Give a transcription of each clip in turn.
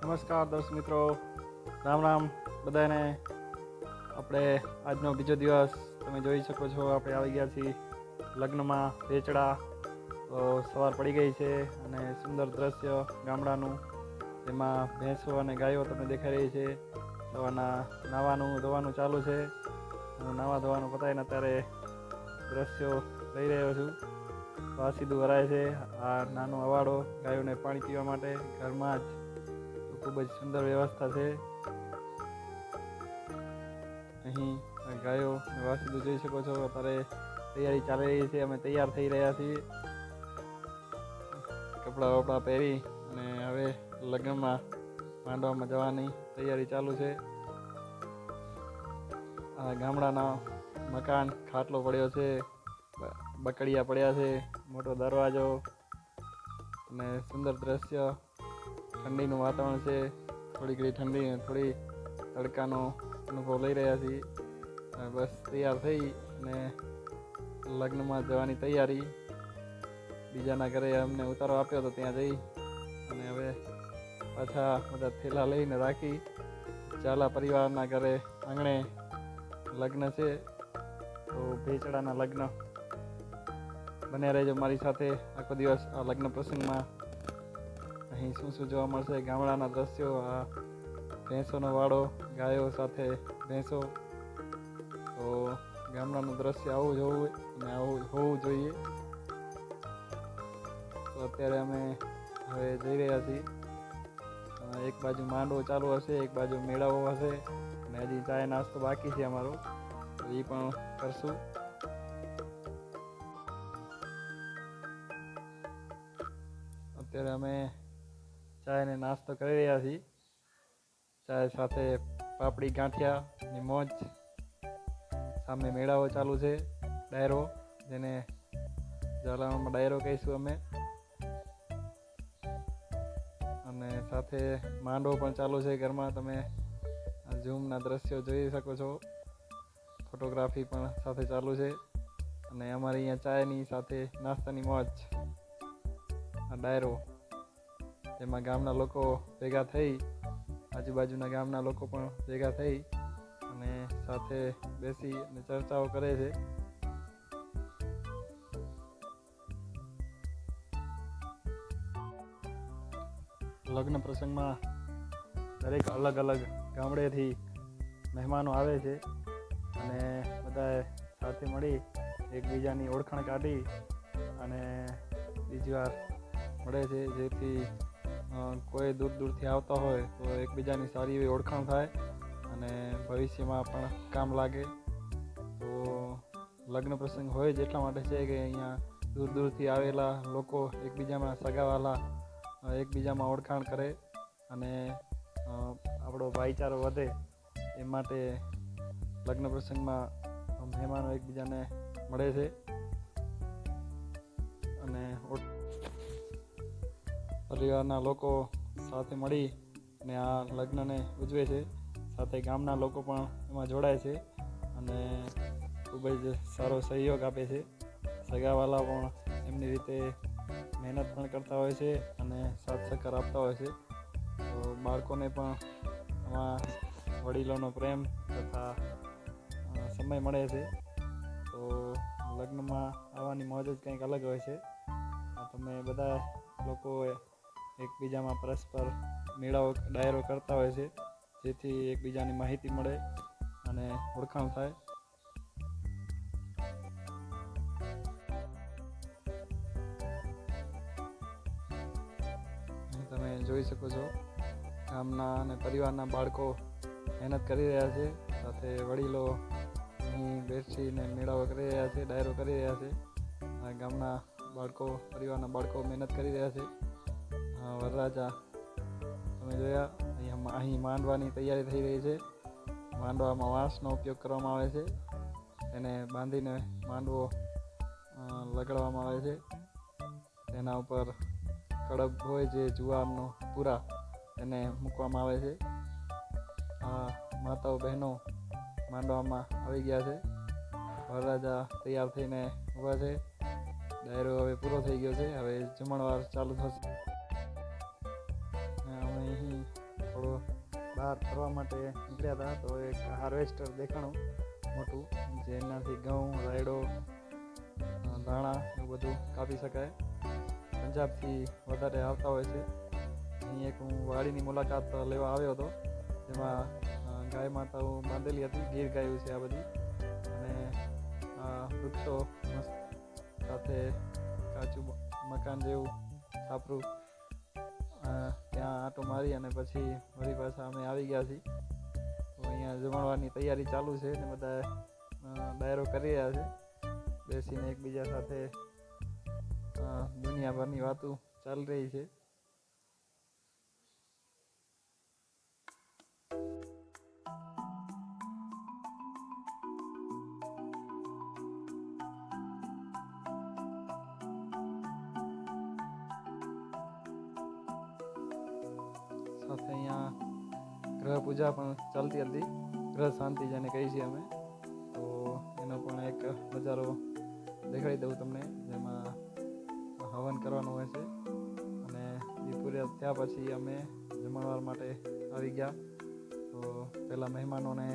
નમસ્કાર દર્શક મિત્રો, રામ રામ બધાને. આપણે આજનો બીજો દિવસ તમે જોઈ શકો છો. આપણે આવી ગયા છીએ લગ્નમાં વેચડા. તો સવાર પડી ગઈ છે અને સુંદર દ્રશ્ય ગામડાનું, જેમાં ભેંસો અને ગાયો તમને દેખાઈ રહી છે. સવારના નાવાનું ધોવાનું ચાલુ છે. હું નાવા ધોવાનું પતાવીને અત્યારે દ્રશ્યો લઈ રહ્યો છું. વાસીદું ભરાય છે. આ નાનો અવાડો ગાયોને પાણી પીવા માટે ઘરમાં જ. ખૂબ જ સુંદર વ્યવસ્થા છે. અહીં ગાયો વાસીદું જોઈ શકો છો. અત્યારે તૈયારી ચાલી રહી છે. અમે તૈયાર થઈ રહ્યા છીએ, કપડાં વપડા પહેરી અને હવે લગ્નમાં માંડવામાં જવાની તૈયારી ચાલુ છે. આ ગામડાના મકાન, ખાટલો પડ્યો છે, બકડિયા પડ્યા છે, મોટો દરવાજો અને સુંદર દ્રશ્ય. ઠંડીનું વાતાવરણ છે. થોડી ઘણી ઠંડી અને થોડી તડકાનો અનુભવ લઈ રહ્યા છીએ. બસ તૈયાર થઈ અને લગ્નમાં જવાની તૈયારી. બીજાના ઘરે અમને ઉતારો આપ્યો હતો, ત્યાં જઈ અને હવે પાછા બધા થેલા લઈને રાખી ચાલા પરિવારના ઘરે આંગણે લગ્ન છે. તો ભેચડાના લગ્ન. બન્યા રહેજો મારી સાથે આખો દિવસ આ લગ્ન પ્રસંગમાં. અહીં શું શું જોવા મળશે? ગામડાના દ્રશ્યો, આ ભેંસોનો વાડો, ગાયો સાથે ભેંસો. તો ગામડાનું દ્રશ્ય આવું જોવું અને આવું હોવું જોઈએ. તો અત્યારે અમે હવે જઈ રહ્યા છીએ. એક બાજુ માંડવો ચાલુ હશે, એક બાજુ મેળાવો હશે અને હજી ચાય નાસ્તો બાકી છે અમારો, તો એ પણ કરશું. અત્યારે અમે ચાય ને નાસ્તો કરી રહ્યા છીએ. ચાય સાથે પાપડી ગાંઠિયાની મોજ. સામે મેળાવો ચાલુ છે, ડાયરો, જેને ઝાલાવાડમાં ડાયરો કહીશું અમે. અને સાથે માંડવો પણ ચાલુ છે ઘરમાં. તમે ઝૂમના દ્રશ્યો જોઈ શકો છો. ફોટોગ્રાફી પણ સાથે ચાલુ છે અને અમારી અહીંયા ચાયની સાથે નાસ્તાની મોજ. આ ડાયરો, જેમાં ગામના લોકો ભેગા થઈ, આજુબાજુના ગામના લોકો પણ ભેગા થઈ અને સાથે બેસી અને ચર્ચાઓ કરે છે. લગ્ન પ્રસંગમાં દરેક અલગ અલગ ગામડેથી મહેમાનો આવે છે અને બધાએ સાથે મળી એકબીજાની ઓળખાણ કાઢી અને બીજી વાર મળે છે, જેથી કોઈ દૂર દૂરથી આવતા હોય તો એકબીજાની સારી એવી ઓળખાણ થાય અને ભવિષ્યમાં પણ કામ લાગે. તો લગ્ન પ્રસંગ હોય જ એટલા માટે છે કે અહીંયા દૂર દૂરથી આવેલા લોકો એકબીજામાં સગાવાલા એકબીજામાં ઓળખાણ કરે અને આપણો ભાઈચારો વધે. એ માટે લગ્ન પ્રસંગમાં મહેમાનો એકબીજાને મળે છે અને પરિવારના લોકો સાથે મળી અને આ લગ્નને ઉજવે છે. સાથે ગામના લોકો પણ એમાં જોડાય છે અને ખૂબ જ સારો સહયોગ આપે છે. સગાવાલા પણ એમની રીતે મહેનત પણ કરતા હોય છે અને સાથ સહકાર આપતા હોય છે. તો બાળકોને પણ આમાં વડીલોનો પ્રેમ તથા સમય મળે છે. તો લગ્નમાં આવવાની મોજ જ કંઈક અલગ હોય છે. તમે બધા લોકો એકબીજામાં પરસ્પર મેળાવો, ડાયરો કરતા હોય છે, જેથી એકબીજાની માહિતી મળે અને ઓળખાણ થાય. તમે જોઈ શકો છો, ગામના અને પરિવારના બાળકો મહેનત કરી રહ્યા છે. સાથે વડીલો અહીં બેસીને મેળાવો કરી રહ્યા છે, ડાયરો કરી રહ્યા છે. ગામના બાળકો, પરિવારના બાળકો મહેનત કરી રહ્યા છે. વરરાજા તમે જોયા, અહીં માંડવાની તૈયારી થઈ રહી છે. માંડવામાં વાંસનો ઉપયોગ કરવામાં આવે છે. એને બાંધીને માંડવો લગાડવામાં આવે છે. તેના ઉપર કડબ હોય જે જુવારનો પૂરા, એને મૂકવામાં આવે છે. આ માતાઓ બહેનો માંડવામાં આવી ગયા છે. વરરાજા તૈયાર થઈને ઊભા છે. ડાયરો હવે પૂરો થઈ ગયો છે. હવે જમણવાર ચાલુ થશે. અમે અહીં બહાર ફરવા માટે નીકળ્યા હતા તો એક હાર્વેસ્ટર દેખાણું મોટું, જેનાથી ઘઉં, રાયડો, ધાણા એવું બધું કાપી શકાય. પંજાબથી વધારે આવતા હોય છે. અહીં એક હું વાડીની મુલાકાત લેવા આવ્યો હતો, જેમાં ગાય માતાઓ બાંધેલી હતી. ગીર ગાયું છે આ બધી, અને વૃક્ષો મસ્ત સાથે કાચું મકાન જેવું છાપરું, ત્યાં આંટો મારી અને પછી વળી પાછા અમે આવી ગયા છીએ. તો અહીંયા જમણવારની તૈયારી ચાલુ છે ને બધા ડાયરો કરી રહ્યા છે, બેસીને એકબીજા સાથે દુનિયાભરની વાતો ચાલી રહી છે. સાથે અહીંયા ગ્રહ પૂજા પણ ચાલતી હતી, ગ્રહ શાંતિ જેને કહી છીએ અમે. તો એનો પણ એક નજારો દેખાડી દઉં તમને, જેમાં હવન કરવાનું હોય છે. અને એ પૂરા થયા પછી અમે જમણવાર માટે આવી ગયા. તો પહેલાં મહેમાનોને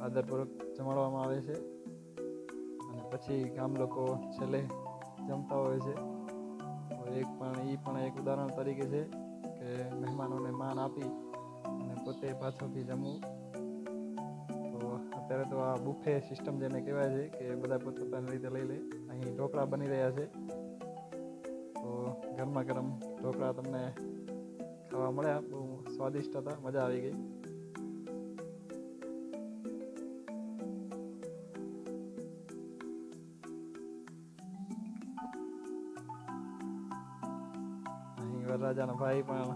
આદરપૂર્વક જમાડવામાં આવે છે, અને પછી ગામ લોકો છેલ્લે જમતા હોય છે. તો એ પણ એક ઉદાહરણ તરીકે છે કે મહેમાનોને માન આપી અને પોતે પાછળથી જમવું. તો અત્યારે તો આ બુફે સિસ્ટમ જેને કહેવાય છે કે બધા પોતપોતાની રીતે લઈ લે. અહીં ઢોકળા બની રહ્યા છે, તો ગરમા ગરમ ઢોકળા તમને ખાવા મળ્યા. બહુ સ્વાદિષ્ટ હતા, મજા આવી ગઈ. અહીં વરરાજાના ભાઈ પણ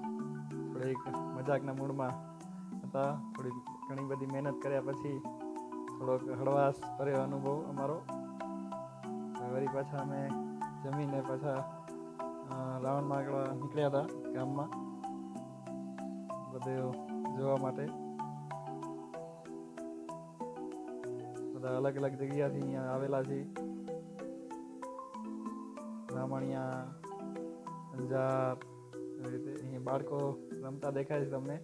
થોડીક મજાકના મૂડમાં હતા. ઘણી બધી મહેનત કર્યા પછી થોડોક હળવાશ ભર્યો અનુભવ અમારો. વળી પાછા અમે જમીને પાછા રાઉન્ડમાં આગળ નીકળ્યા હતા ગામમાં બધું જોવા માટે. બધા અલગ અલગ જગ્યાથી અહીંયા આવેલા છે. રામણિયા, અંજાર, એવી રીતે અહીંયા બાળકો રમતા દેખાય છે તમને,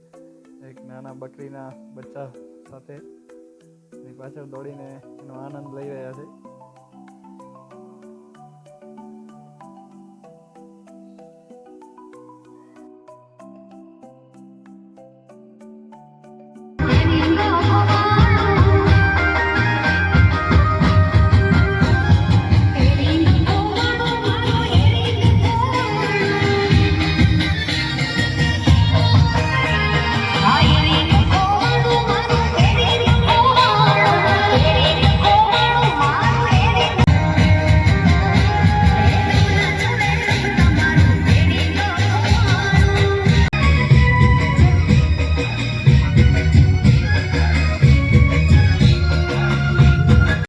એક નાના બકરીના બચ્ચા સાથે. એની પાછળ દોડીને એનો આનંદ લઈ રહ્યા છે.